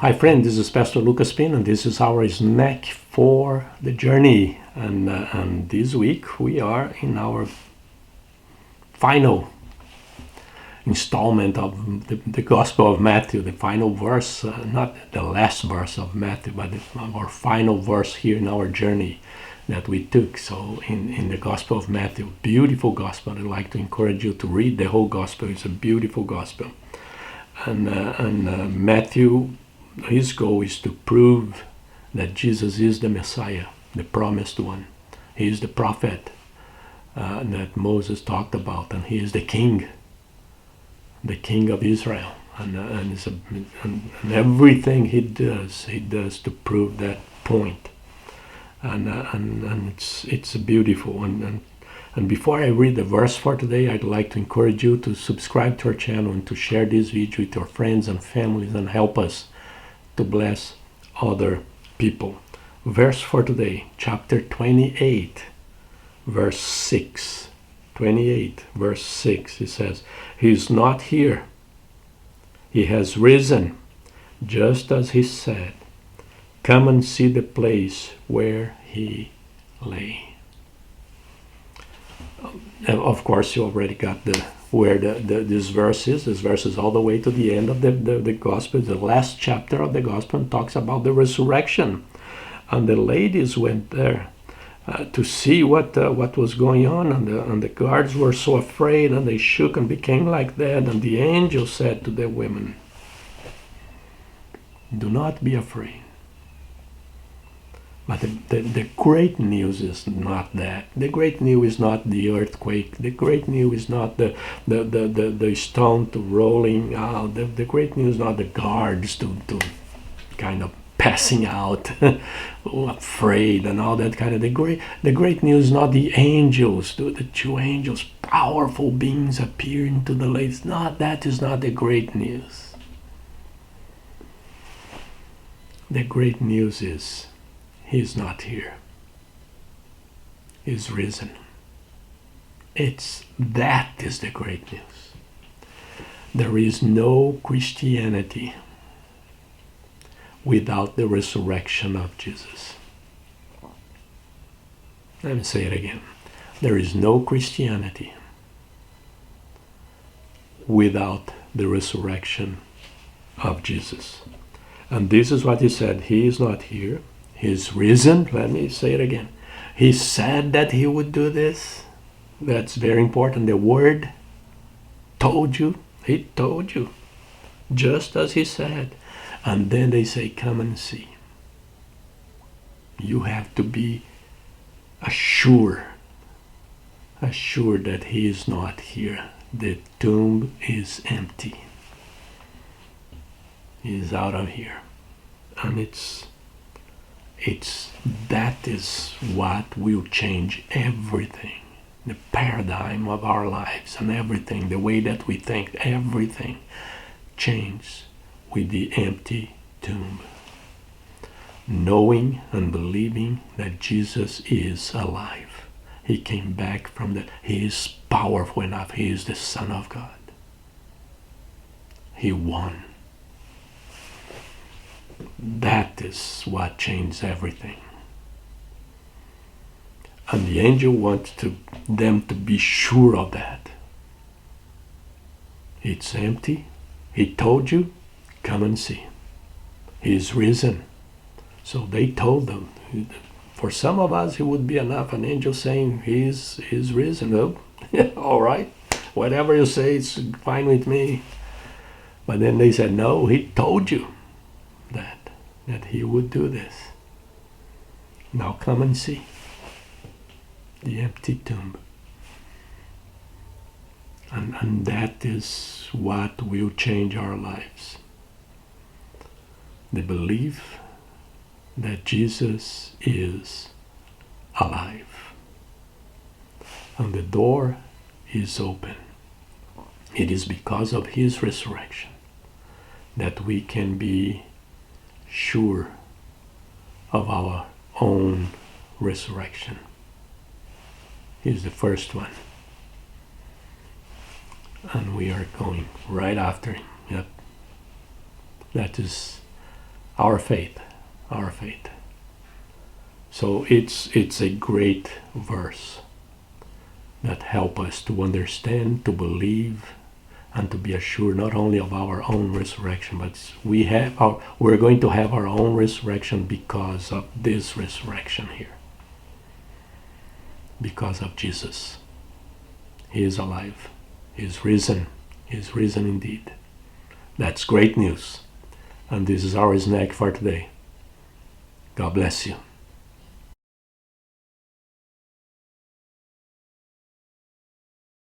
Hi friend, this is Pastor Lucas Pin, and this is our snack for the journey. And this week we are in our final installment of the Gospel of Matthew, the final verse, not the last verse of Matthew, but our final verse here in our journey that we took. So in the Gospel of Matthew, beautiful Gospel. I'd like to encourage you to read the whole Gospel. It's a beautiful Gospel. And Matthew, his goal is to prove that Jesus is the Messiah, the promised one. He is the prophet that Moses talked about, and he is the king of Israel. And everything he does to prove that point. And it's beautiful. And before I read the verse for today, I'd like to encourage you to subscribe to our channel and to share this video with your friends and families and help us to bless other people. Verse for today, chapter 28, verse 6. 28, verse 6, it says, "He is not here. He has risen, just as he said. Come and see the place where he lay." Of course, you already got where this verse is. This verse is all the way to the end of the gospel. The last chapter of the gospel talks about the resurrection, and the ladies went there to see what was going on, and the guards were so afraid, and they shook and became like that. And the angel said to the women, "Do not be afraid." But the great news is not that. The great news is not the earthquake. The great news is not the stone to rolling out. The great news is not the guards to kind of passing out, afraid and all that kind of. The great news is not the angels, the two angels, powerful beings appearing to the ladies. That is not the great news. The great news is He's not here. He's risen. That is the great news. There is no Christianity without the resurrection of Jesus. Let me say it again. There is no Christianity without the resurrection of Jesus. And this is what he said. He is not here. He's risen. Let me say it again. He said that he would do this. That's very important. The word told you. He told you. Just as he said. And then they say, "Come and see." You have to be assured that he is not here. The tomb is empty. He is out of here. And that is what will change everything. The paradigm of our lives and everything, the way that we think, everything changes with the empty tomb. Knowing and believing that Jesus is alive. He came back from He is powerful enough. He is the Son of God. He won. That is what changed everything. And the angel wants them to be sure of that. It's empty. He told you, come and see. He's risen. So they told them. For some of us, it would be enough. An angel saying he's risen. Oh, all right. Whatever you say, it's fine with me. But then they said, no, he told you that he would do this. Now come and see the empty tomb. And that is what will change our lives. The belief that Jesus is alive. And the door is open. It is because of his resurrection that we can be sure of our own resurrection. He's the first one. And we are going right after him. Yep. That is our faith, our faith. So it's a great verse that help us to understand, to believe, and to be assured not only of our own resurrection, but we're going to have our own resurrection because of this resurrection here. Because of Jesus. He is alive. He is risen. He is risen indeed. That's great news. And this is our snack for today. God bless you.